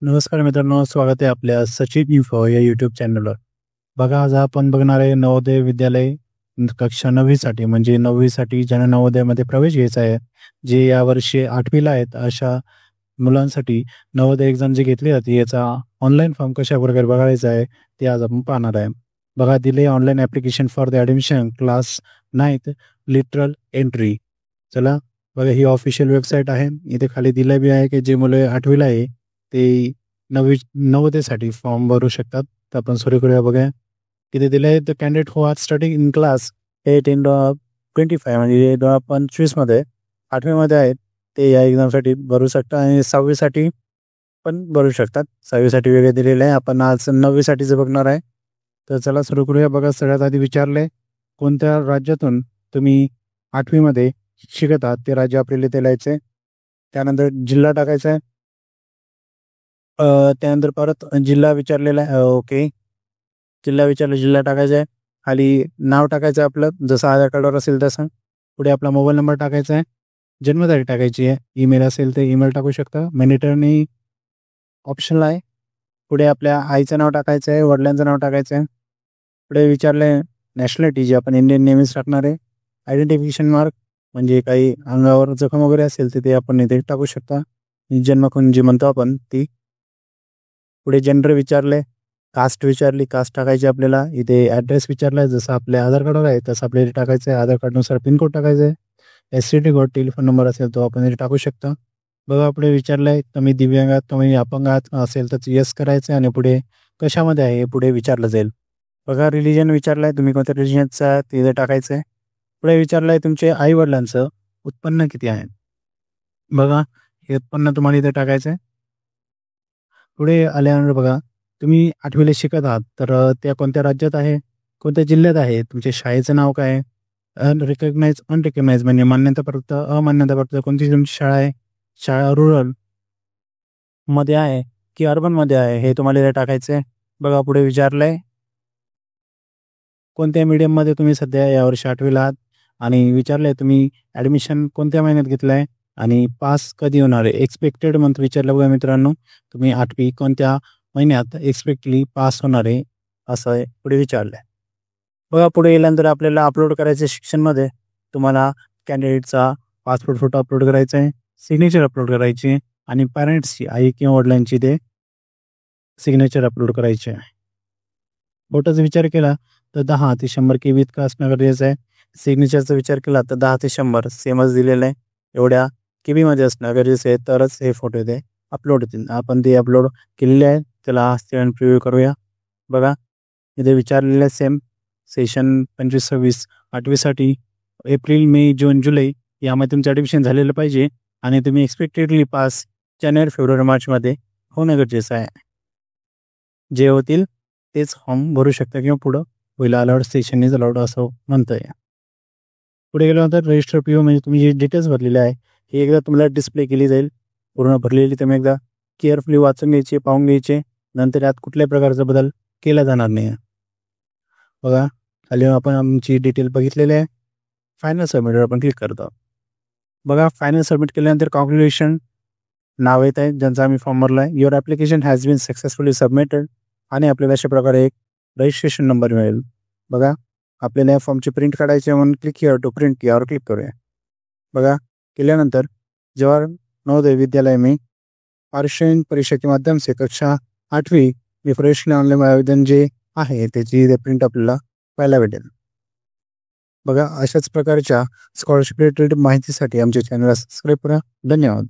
नमस्कार मित्रांनो, स्वागत आहे आपल्या सचिन इन्फो या यूट्यूब चॅनलवर. बघा, आज आपण बघणार आहे नवोदय विद्यालय कक्षा 9वी साठी, म्हणजे 9वी साठी ज्यांना नवोदयामध्ये प्रवेश घ्यायचा आहे, जे यावर्षी 8वी आहेत अशा मुलांसाठी नवोदय एक्झाम जी घेतली जाते याचा ऑनलाईन फॉर्म कशाप्रकारे भरायचा आहे ते आज आपण पाहणार आहे. बघा, दिले online application for the admission class 9th literal entry. चला बघा, ही ऑफिशियल वेबसाईट आहे. इथे खाली दिलं बी आहे की जे मुलं 8वीला आहे ते 9वीसाठी फॉर्म भरू शकतात. तर आपण सुरू करूया. बघा, इथे दिलं आहे the candidate who are studying in class 8 in 25 म्हणजे 2025मध्ये 8वीमध्ये आहेत ते या एक्झामसाठी भरू शकतात आणि 6वीसाठी पण भरू शकतात. 6वीसाठी वेगळे दिलेले आहे. आपण आज 9वीसाठीच बघणार आहे. तर चला सुरू करूया. बघा, सगळ्यात आधी विचारले कोणत्या राज्यातून तुम्ही 8वीमध्ये शिकत आहात ते राज्य आपल्याला इथे लिहायचे. त्यानंतर जिल्हा टाकायचा आहे. त्यानंतर परत जिल्हा विचारलेला आहे. ओके, जिल्हा विचारला, जिल्हा टाकायचा आहे. खाली नाव टाकायचं आपलं जसं आधार कार्डवर असेल तसं. पुढे आपला मोबाईल नंबर टाकायचा आहे. जन्मतारीख टाकायची आहे. ईमेल असेल तर ईमेल टाकू शकता. मॅनिटरनी ऑप्शनल आहे. पुढे आपल्या आईचं नाव टाकायचं आहे, वडिलांचं नाव टाकायचं आहे. पुढे विचारले नॅशनॅलिटी, जी आपण इंडियन नेहमीच टाकणार आहे. आयडेंटिफिकेशन मार्क म्हणजे काही अंगावर जखम वगैरे असेल तर ते आपण इथे टाकू शकता. जन्मखून जी म्हणतो आपण ती. पुढे जेंडर विचारले, कास्ट विचारली, कास्ट टाकायची आपल्याला. इथे ॲड्रेस विचारला आहे, जसं आपल्या आधार कार्डवर आहे तसं आपल्याला इथे टाकायचं आहे. आधार कार्डनुसार पिनकोड टाकायचं आहे. STD कोड, टेलिफोन नंबर असेल तो आपण इथे टाकू शकता. बघा, पुढे विचारलं आहे तुम्ही दिव्यांग आहात, तुम्ही अपंग आहात असेल तर येस करायचं आहे आणि पुढे कशामध्ये आहे हे पुढे विचारलं जाईल. बघा, रिलिजन विचारलं आहे, तुम्ही कोणत्या रिलिजनचं आहे ते इथे टाकायचं आहे. पुढे विचारलं आहे तुमचे आईवडिलांचं उत्पन्न किती आहे. बघा, हे उत्पन्न तुम्हाला इथे टाकायचं आहे. पुढे आल्यानंतर बघा, तुम्ही 8वीला शिकत आहात तर त्या कोणत्या राज्यात आहे, कोणत्या जिल्ह्यात आहे, तुमच्या शाळेचं नाव काय आहे, अनरिकग्नाइज म्हणजे मान्यताप्राप्त, अमान्यताप्राप्त कोणती तुमची शाळा आहे, शाळा रुरल मध्ये आहे की अर्बनमध्ये आहे हे तुम्हाला इथे टाकायचं आहे. बघा, पुढे विचारलं आहे कोणत्या मीडियममध्ये तुम्ही सध्या यावर्षी 8वीला आहात आणि विचारलं आहे तुम्ही ॲडमिशन कोणत्या महिन्यात घेतलं आहे आणि पास कधी होणार आहे. एक्सपेक्टेड मंथ विचारलं. बघा मित्रांनो, तुम्ही 8वी कोणत्या महिन्यात एक्सपेक्टली पास होणार आहे असं आहे पुढे विचारलं आहे. बघा, पुढे गेल्यानंतर आपल्याला अपलोड करायचं शिक्षणमध्ये तुम्हाला कॅन्डिडेटचा पासपोर्ट फोटो अपलोड करायचा आहे, सिग्नेचर अपलोड करायची आणि पॅरेंट्सची आई किंवा वडिलांची ते सिग्नेचर अपलोड करायचे आहे. फोटोचा विचार केला तर 10 ते 100 KB इतका असणं गरजेचं आहे. सिग्नेचरचा विचार केला तर 10 ते 100 सेमच दिलेलं आहे. एवढ्या KBमध्ये असणं गरजेचं आहे तरच हे फोटो ते अपलोड होतील. आपण ते अपलोड केलेले आहे. त्याला स्टँड प्रिव्ह्यू करूया. बघा, इथे विचारलेलं आहे सेम सेशन 25-26 8वीसाठी एप्रिल, मे, जून, जुलै यामध्ये तुमचं ॲडमिशन झालेलं पाहिजे आणि तुम्ही एक्सपेक्टेडली पास जानेवारी, फेब्रुवारी, मार्चमध्ये होणं गरजेचं आहे. जे होतील तेच फॉर्म भरू शकता किंवा पुढं होईल. अलाउड सेशन इज अलाउड असं म्हणतं आहे. पुढे गेल्यानंतर रजिस्टर PO म्हणजे तुम्ही जे डिटेल्स भरलेले आहे हे एकदा तुम्हाला डिस्प्ले केली जाईल. पूर्ण भरलेली तुम्ही एकदा केअरफुली वाचून घ्यायची, पाहून घ्यायचे. नंतर यात कुठल्याही प्रकारचा बदल केला जाणार नाही. बघा, खाली आपण आमची डिटेल बघितलेली आहे. फायनल सबमिटवर आपण क्लिक करतो. बघा, फायनल सबमिट केल्यानंतर कॉन्ग्रॅच्युलेशन नाव येत आहे ज्यांचा आम्ही फॉर्म भरला आहे. Your application has been successfully submitted आणि आपल्याला अशा प्रकारे एक रजिस्ट्रेशन नंबर मिळेल. बघा, आपल्याला या फॉर्मची प्रिंट काढायची म्हणून क्लिक हिअर टू प्रिंट यावर क्लिक करूया. बघा, केल्यानंतर जवाहर नवोदय विद्यालय में पारिश्रमिक परीक्षेच्या माध्यम से कक्षा 8वी मी प्रवेश ऑनलाईन आवेदन जे आहे त्याची प्रिंट आपल्याला पाहायला भेटेल. बघा, अशाच प्रकारच्या स्कॉलरशिप रिलेटेड माहितीसाठी आमच्या चॅनलला सबस्क्राईब करा. धन्यवाद.